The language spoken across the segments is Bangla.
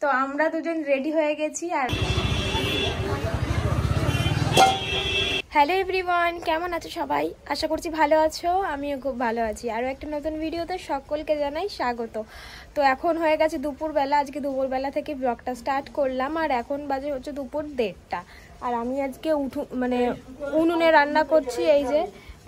তো আমরা দুজন রেডি হয়ে গেছি। আর হ্যালো এভরিওয়ান, কেমন আছো সবাই? আশা করছি ভালো আছো, আমিও খুব ভালো আছি। আরও একটা নতুন ভিডিওতে সকলকে জানাই স্বাগত। তো এখন হয়ে গেছে দুপুরবেলা, আজকে দুপুরবেলা থেকে ব্লগটা স্টার্ট করলাম। আর এখন বাজে হচ্ছে দুপুর 1:30। আর আমি আজকে উনুনে রান্না করছি।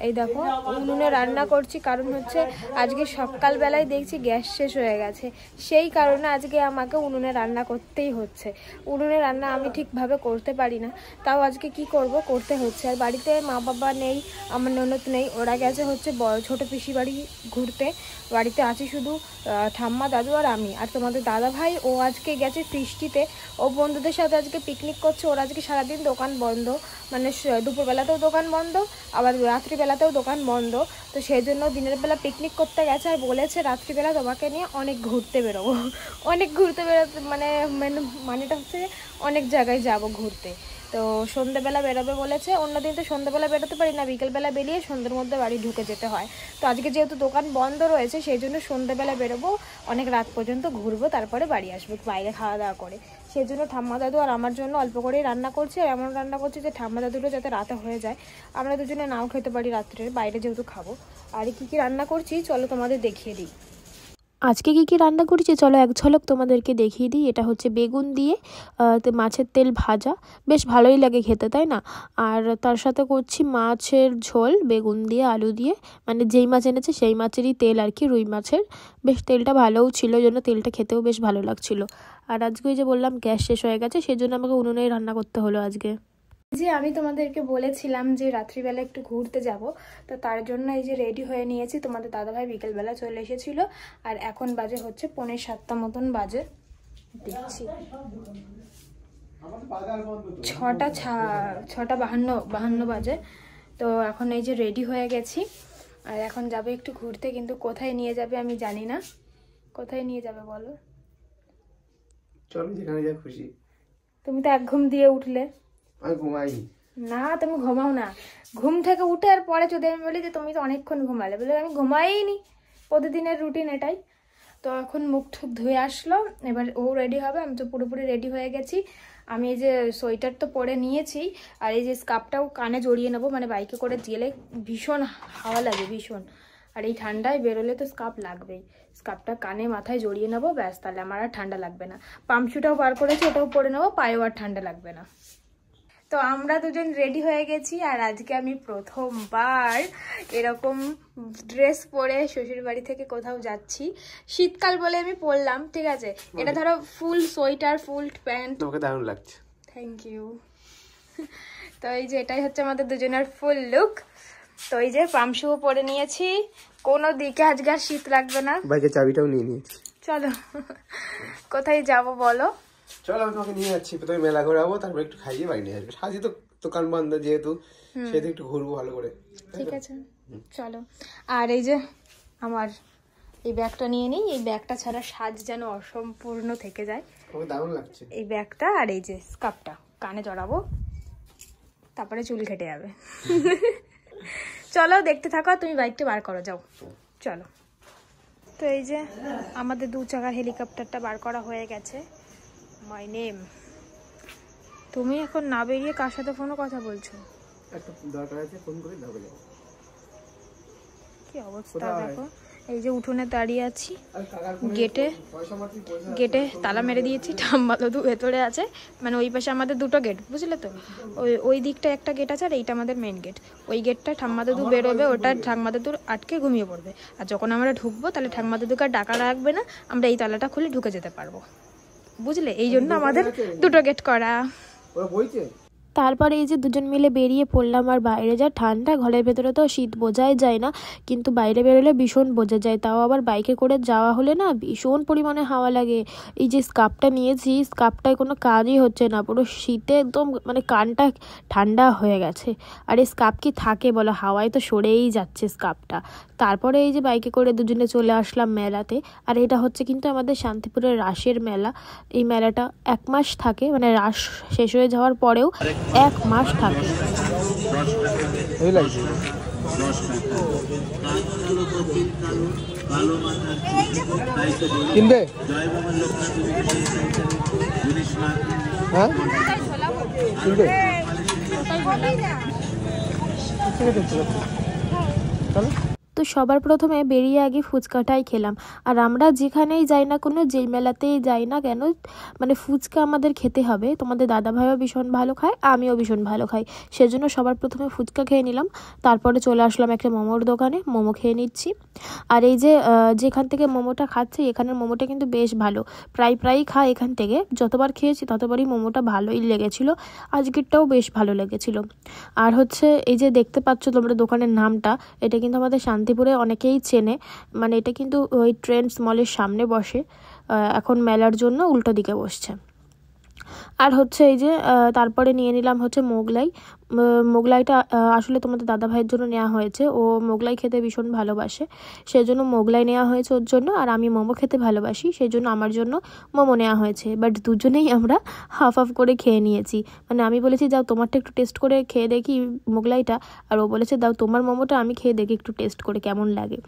এই দেখো উনুনে রান্না করছি, কারণ হচ্ছে আজকে সকালবেলায় দেখছি গ্যাস শেষ হয়ে গেছে, সেই কারণে আজকে আমাকে উনুনে রান্না করতেই হচ্ছে। উনুনে রান্না আমি ঠিকভাবে করতে পারি না, তাও আজকে কি করব, করতে হচ্ছে। আর বাড়িতে মা বাবা নেই, আমার ননদ নেই, ওরা গেছে হচ্ছে ছোটো পিসি বাড়ি ঘুরতে। বাড়িতে আছি শুধু ঠাম্মা, দাদু আর আমি। আর তোমাদের দাদা ভাই ও আজকে গেছে বৃষ্টিতে, ও বন্ধুদের সাথে আজকে পিকনিক করছে। ওর আজকে সারাদিন দোকান বন্ধ, মানে দুপুরবেলাতেও দোকান বন্ধ, আবার রাত্রিবেলাতেও দোকান বন্ধ। তো সেই জন্য দিনের বেলা পিকনিক করতে গেছে, আর বলেছে রাত্রিবেলা তোমাকে নিয়ে অনেক ঘুরতে বেরোবো। অনেক ঘুরতে বেরোতে মানেটা হচ্ছে অনেক জায়গায় যাব ঘুরতে। তো সন্ধ্যেবেলা বেরোবে বলেছে। অন্যদিন তো সন্ধ্যেবেলা বেরোতে পারি না, বিকেলবেলা বেরিয়ে সন্ধ্যের মধ্যে বাড়ি ঢুকে যেতে হয়। তো আজকে যেহেতু দোকান বন্ধ রয়েছে, সেই জন্য সন্ধ্যেবেলা বেরোবো, অনেক রাত পর্যন্ত ঘুরবো, তারপরে বাড়ি আসবো বাইরে খাওয়া দাওয়া করে। সেই জন্য ঠাম্মা দাদু আর আমার জন্য অল্প করেই রান্না করছি। আর এমন রান্না করছি যে ঠাম্মা দাদুরও যাতে রাতে হয়ে যায়, আমরা দুজনে নাও খেতে পারি রাত্রে, বাইরে যেহেতু খাবো। আর কী রান্না করছি চলো তোমাদের দেখিয়ে দিই। আজকে কি রান্না করেছি চলো এক ঝলক তোমাদেরকে দেখিয়ে দিই। এটা হচ্ছে বেগুন দিয়ে মাছের তেল ভাজা, বেশ ভালোই লাগে খেতে, তাই না? আর তার সাথে করছি মাছের ঝোল, বেগুন দিয়ে আলু দিয়ে, মানে যেই মাছ এনেছে সেই মাছেরই তেল আর কি, রুই মাছের। বেশ তেলটা ভালোও ছিল, ওই জন্য তেলটা খেতেও বেশ ভালো লাগছিল। আর আজকে ওই যে বললাম গ্যাস শেষ হয়ে গেছে, সেই জন্য আমাকে উনুনেই রান্না করতে হলো আজকে। যে আমি তোমাদেরকে বলেছিলাম যে রাত্রিবেলা একটু ঘুরতে যাব, তো তার জন্য এই যে রেডি হয়ে নিয়েছি। তোমাদের দাদাভাই বিকেলবেলা চলে এসেছিল, আর এখন বাজে হচ্ছে 6:45 মতন বাজে, দেখছি 6:52 বাজে। তো এখন এই যে রেডি হয়ে গেছি, আর এখন যাবে একটু ঘুরতে। কিন্তু কোথায় নিয়ে যাবে আমি জানি না। কোথায় নিয়ে যাবে বলো? চলো যেখানে যা খুশি। তুমি তো এক ঘুম দিয়ে উঠলে। আমি ঘুমাইনি না, তুমি ঘুমাও না। ঘুম থেকে উঠে আর পরে যদি আমি বলি যে তুমি তো অনেকক্ষণ ঘুমালে, বলে আমি ঘুমাইনি, প্রতিদিনের রুটিন এটাই। তো এখন মুখ ঠুক ধুয়ে আসলো, এবার ও রেডি হবে। আমি তো পুরোপুরি রেডি হয়ে গেছি। আমি এই যে সোয়েটার তো পরে নিয়েছি, আর এই যে স্কার্ফটাও কানে জড়িয়ে নেবো, মানে বাইকে করে গেলে ভীষণ হাওয়া লাগে ভীষণ। আর এই ঠান্ডায় বেরোলে তো স্কার্ফ লাগবেই। স্কার্ফটা কানে মাথায় জড়িয়ে নেবো, ব্যাস, তাহলে আমার আর ঠান্ডা লাগবে না। পাম্পশুটাও বার করেছি, ওটাও পরে নেবো, পায়েও আর ঠান্ডা লাগবে না। তো আমরা দুজন রেডি হয়ে গেছি। আর আজকে আমি প্রথমবার এরকম ড্রেস পরে শ্বশুর বাড়ি থেকে কোথাও যাচ্ছি। শীতকাল বলে আমি পরলাম, ঠিক আছে? এটা ধরো ফুল সোয়েটার, ফুল প্যান্ট। তোমাকে দারুণ লাগছে। Thank you. তো এই যে এটাই হচ্ছে আমাদের দুজনের ফুল লুক। তো এই যে পামশুও পরে নিয়েছি, কোনো দিকে আজকে আর শীত লাগবে না। বাইকের চাবিটাও নিয়ে নিয়েছি। চলো কোথায় যাব বলো? চলো আমি তোমাকে নিয়ে যাচ্ছি, প্রথমে মেলা ঘোরাবো, তারপর একটু খাইয়ে বাড়ি নিয়ে আসবো। সাজি তো দোকান বন্ধ যেহেতু, সেহেতু একটু ঘুরবো ভালো করে। ঠিক আছে চলো। আর এই যে আমার এই ব্যাগটা নিয়ে নিই, এই ব্যাগটা ছাড়া সাজ যেন অসম্পূর্ণ থেকে যায়। তোমাকে দারুণ লাগছে এই ব্যাগটা আর এই যে স্কার্ফটা কানে জড়াবো, তারপরে চুল কেটে যাবে। চলো দেখতে থাকো, তুমি বাইকটা বার করো, যাও চলো। তো এই যে আমাদের 2 চাকার হেলিকপ্টারটা বার করা হয়ে গেছে। My name. তুমি এখন না বেরিয়ে কার সাথে ফোনে কথা বলছো? একটা দরকার আছে, ফোন করে দাও। কি অবস্থা দেখো, এই যে উঠোনে দাঁড়িয়ে আছি, গেটে তালা মেরে দিয়েছি। ঠাম্মা দাদু ভেতরে আছে, মানে ওই পাশে আমাদের 2টো গেট, বুঝলে তো? ওই দিকটা একটা গেট আছে, আর এইটা আমাদের মেন গেট। ওই গেটটা ঠাম্মা দাদু বেরোবে, ওটা ঠাম্মা দাদুর আটকে ঘুমিয়ে পড়বে। আর যখন আমরা ঢুকবো তাহলে ঠাম্মা দাদুকে আর ডাকা লাগবে না, আমরা এই তালাটা খুলে ঢুকে যেতে পারবো, বুঝলে? এই জন্য আমাদের 2টো গেট করা। তারপরে এই যে দুজন মিলে বেরিয়ে পড়লাম। আর বাইরে যা ঠান্ডা, ঘরের ভেতরে তো শীত বোঝাই যায় না, কিন্তু বাইরে বেরোলে ভীষণ বোঝা যায়। তাও আবার বাইকে করে যাওয়া হলে না ভীষণ পরিমাণে হাওয়া লাগে। এই যে স্কার্ফটা নিয়েছি, স্কার্ফটায় কোনো কাজই হচ্ছে না, পুরো শীতে একদম মানে কানটা ঠান্ডা হয়ে গেছে। আর এই স্কার্ফ কি থাকে বলো, হাওয়ায় তো সরেই যাচ্ছে স্কার্ফটা। তারপরে এই যে বাইকে করে দুজনে চলে আসলাম মেলাতে। আর এটা হচ্ছে কিন্তু আমাদের শান্তিপুরের রাসের মেলা। এই মেলাটা 1 মাস থাকে, মানে রাস শেষ হয়ে যাওয়ার পরেও 1 মাস থাকে। কিনবে? হ্যাঁ কিনবে? চলো। তো সবার প্রথমে বেরিয়ে আগে ফুচকাটাই খেলাম। আর আমরা যেখানেই যাই না কোনো, যেই মেলাতেই যাই না কেন, মানে ফুচকা আমাদের খেতে হবে। তোমাদের দাদাভাইও ভীষণ ভালো খায়, আমিও ভীষণ ভালো খাই, সেজন্য সবার প্রথমে ফুচকা খেয়ে নিলাম। তারপরে চলে আসলাম একটা মোমোর দোকানে, মোমো খেয়ে নিচ্ছি। আর এই যে যেখান থেকে মোমোটা খাচ্ছি, এখানের মোমোটা কিন্তু বেশ ভালো। প্রায়ই খাই এখান থেকে, যতবার খেয়েছি ততবারই মোমোটা ভালোই লেগেছিলো। আজকেরটাও বেশ ভালো লেগেছিলো। আর হচ্ছে এই যে দেখতে পাচ্ছ তোমরা দোকানের নামটা, এটা কিন্তু আমাদের শান্তিপুরে অনেকেই চেনে। মানে এটা কিন্তু ওই ট্রেন্ডস মলের সামনে বসে, এখন মেলার জন্য উল্টো দিকে বসছে। আর হচ্ছে এই যে তারপরে নিয়ে নিলাম হচ্ছে মোগলাই। মোগলাইটা আসলে তোমাদের দাদাভাইয়ের জন্য নেওয়া হয়েছে, ও মোগলাই খেতে ভীষণ ভালোবাসে, সেজন্য মোগলাই নেওয়া হয়েছে ওর জন্য। আর আমি মোমো খেতে ভালোবাসি, সেই জন্য আমার জন্য মোমো নেওয়া হয়েছে। বাট দুজনেই আমরা হাফ হাফ করে খেয়ে নিয়েছি। মানে আমি বলেছি যাও তোমারটা একটু টেস্ট করে খেয়ে দেখি মোগলাইটা, আর ও বলেছে দাও তোমার মোমোটা আমি খেয়ে দেখি একটু টেস্ট করে কেমন লাগে।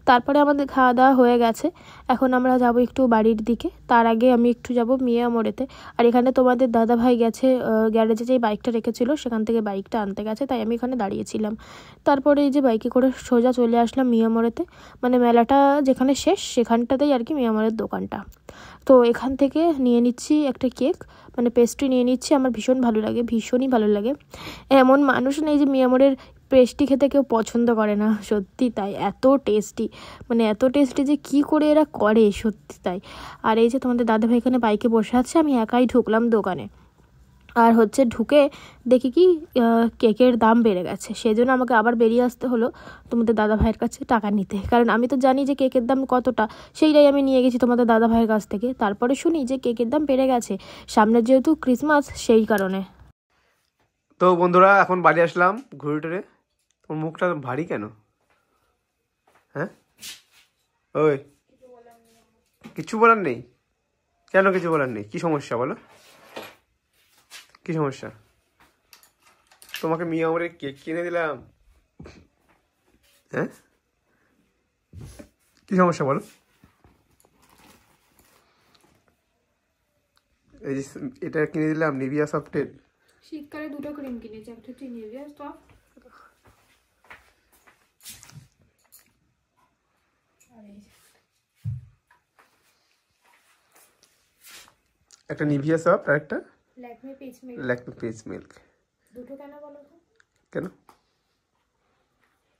তারপরে আমাদের খাওয়া দাওয়া হয়ে গেছে, এখন আমরা যাব একটু বাড়ির দিকে। তার আগে আমি একটু যাব মিয়ামোড়েতে। আর এখানে তোমাদের দাদাভাই গেছে গ্যারেজে, যেই বাইকটা রেখেছিল সেখান থেকে বাইকটা আনতে গেছে, তাই আমি এখানে দাঁড়িয়েছিলাম। তারপরে এই যে বাইকে করে সোজা চলে আসলাম মিয়ামোড়েতে। মানে মেলাটা যেখানে শেষ সেখানটাতেই আর কি মিয়ামোড়ের দোকানটা। তো এখান থেকে নিয়ে নিচ্ছি একটা কেক, মানে পেস্ট্রি নিয়ে নিচ্ছি। আমার ভীষণ ভালো লাগে, ভীষণই ভালো লাগে। এমন মানুষ নেই যে মিয়ামোড়ের পেস্ট্রি খেতে কেউ পছন্দ করে না, সত্যি তাই। এত টেস্টি, মানে এত টেস্টি যে কি করে এরা করে, সত্যি তাই। আর এই যে তোমাদের দাদাভাই এখানে বাইকে বসে আছে, আমি একাই ঢুকলাম দোকানে। আর হচ্ছে ঢুকে দেখি কি কেকের দাম বেড়ে গেছে, সেই জন্য আমাকে আবার বেরিয়ে আসতে হলো তোমাদের দাদাভাইয়ের কাছে টাকা নিতে। কারণ আমি তো জানি যে কেকের দাম কতটা, সেইটাই আমি নিয়ে গেছি তোমাদের দাদাভাইয়ের কাছ থেকে। তারপরে শুনি যে কেকের দাম বেড়ে গেছে, সামনে যেহেতু ক্রিসমাস সেই কারণে। তো বন্ধুরা এখন বাড়ি আসলাম ঘুরে টুরে। তোর মুখটা ভারী কেন? হ্যাঁ ওই কিছু বলার নেই? কেন কিছু বলার নেই? কি সমস্যা বলো, কি সমস্যা? তোমাকে মিয়ামরের কেক কিনে দিলাম, হ্যাঁ কি সমস্যা বলো? এই যে এটা কিনে দিলাম নিভিয়া সফটের। শীতকালে দুটো ক্রিম কিনেছি, একটা হচ্ছে নিভিয়া সফট, একটা নিভিয়া সফট আর একটা Lakme pitch milk. Lakme pitch milk. দুটো কেন বলো তো? কেন?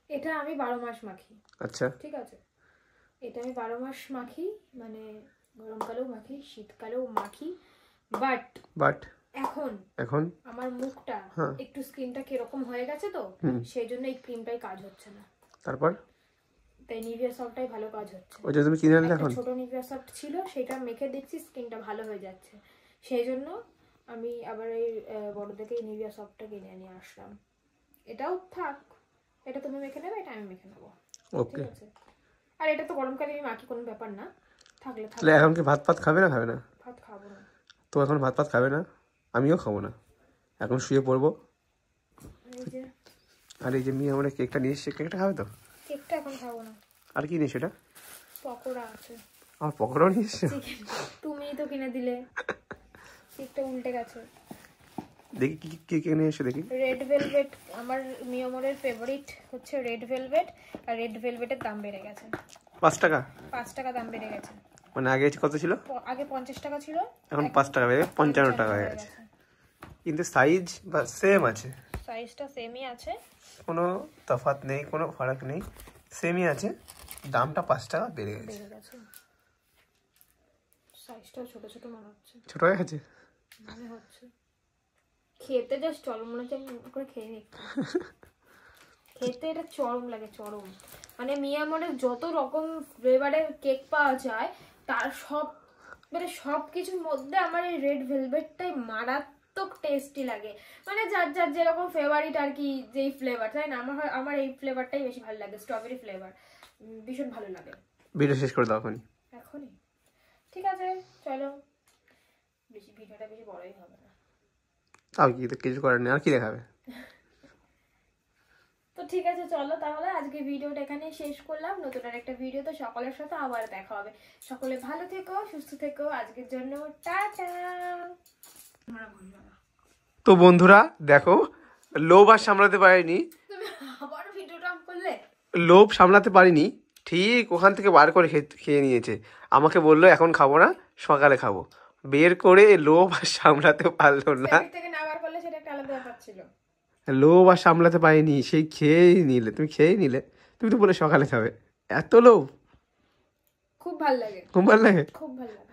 এটা আমি 12 মাস মাখি। আচ্ছা ঠিক আছে, এটা আমি 12 মাস মাখি, মানে গরমকালেও মাখি শীতকালেও মাখি। বাট এখন আমার মুখটা একটু স্কিনটা কিরকম হয়ে গেছে, তো সেই জন্য এই ক্রিমটাই কাজ হচ্ছে না। তারপর তাই নিভিয়া সফটটাই ভালো কাজ হচ্ছে। ওই যে তুমি কিনে আনলে এখন ছোট নিভিয়া সফট ছিল, সেটা মেখে দেখছি স্কিনটা ভালো হয়ে যাচ্ছে, সেই জন্য আমি আবার এই বড় থেকে নিভিয়া সফটটা কিনে নিয়ে আসলাম। এটাও থাক, এটা তুমি মেখে নেবে, এটা আমি মেখে নেবো। ওকে। আর এটা তো গরমকালে আমি মাখি, কোনো ব্যাপার না, থাকলে থাকলে। তাহলে এখন কি ভাত খাবে না? খাবে না? ভাত খাবো না তো এখন ভাত খাবে না, আমিও খাবো না, এখন শুয়ে পড়বো। আর এই যে মেয়ে আমরা কেকটা নিয়ে এসেছে, কেকটা খাবে তো? কেকটা এখন খাবো না। আর কি নিয়ে সেটা? পকোড়া আছে। আমার পকোড়াও নিয়ে এসেছে? তুমিই তো কিনে দিলে, কেকটা উল্টে গেছে। দেখি কি কি কেক নিয়ে এসে দেখি। রেড ভেলভেট, আমার মিয়ামরের ফেভারিট হচ্ছে রেড ভেলভেট, আর রেড ভেলভেটের দাম বেড়ে গেছে 5 টাকা। 5 টাকা দাম বেড়ে গেছে। মানে আগে কত ছিল? আগে 50 টাকা ছিল, এখন 5 টাকা বেড়ে 55 টাকা হয়ে গেছে। কিন্তু সাইজ বা সেম আছে, সাইজটা সেমই আছে, কোনো তফাৎ নেই, কোনো ফারাক নেই, সেমই আছে, দামটা 5 টাকা বেড়ে গেছে। সাইজটা ছোট ছোট মনে হচ্ছে। ছোট হয়ে গেছে মনে হচ্ছে, খেতে জাস্ট চরম মনে হচ্ছে, আমি করে খেয়ে নিই। খেতে এটা চরম লাগে, চরম। মানে মিয়ামরের যত রকম ফ্লেভারের কেক পাওয়া যায়, তার সব কিছুর মধ্যে আমার এই রেড ভেলভেটটাই মারাত্মক টেস্টি লাগে। মানে যার যার যেরকম ফেভারিট আর কি, যেই ফ্লেভার, তাই না? আমার এই ফ্লেভারটাই বেশি ভালো লাগে, স্ট্রবেরি ফ্লেভার, ভীষণ ভালো লাগে। ভিডিও শেষ করে দাও এখনই। ঠিক আছে চলো, ভিডিওটা বেশি বড়ই হবে না। তাও কি, তো কিছু করার নেই। আর কি দেখাবে? তো ঠিক আছে, চলো তাহলে আজকে ভিডিওটা এখানে শেষ করলাম। নতুন আর একটা ভিডিওতে সকলের সাথে আবার দেখা হবে। সকলে ভালো থেকো, সুস্থ থেকো। আজকের জন্য টাটা। তো বন্ধুরা দেখো, লোভ আর সামলাতে পারিনি, তুমি আবার ভিডিওটা অন করলে? লোভ সামলাতে পারিনি, ঠিক ওখান থেকে বার করে খেয়ে নিয়েছে। আমাকে বললো এখন খাবো না, সকালে খাবো। বের করে লোভ আর সামলাতে পারলো না। পেট থেকে না বার করলে সেটা একটা আলাদা ব্যাপার ছিল। লোভ আর সামলাতে পারিনি, সেই খেয়েই নিলে। তুমি খেয়েই নিলে, তুমি তো বলে সকালে খাবে। এত লোভ, খুব ভালো লাগে, খুব ভালো লাগে। খুব ভালো লাগে।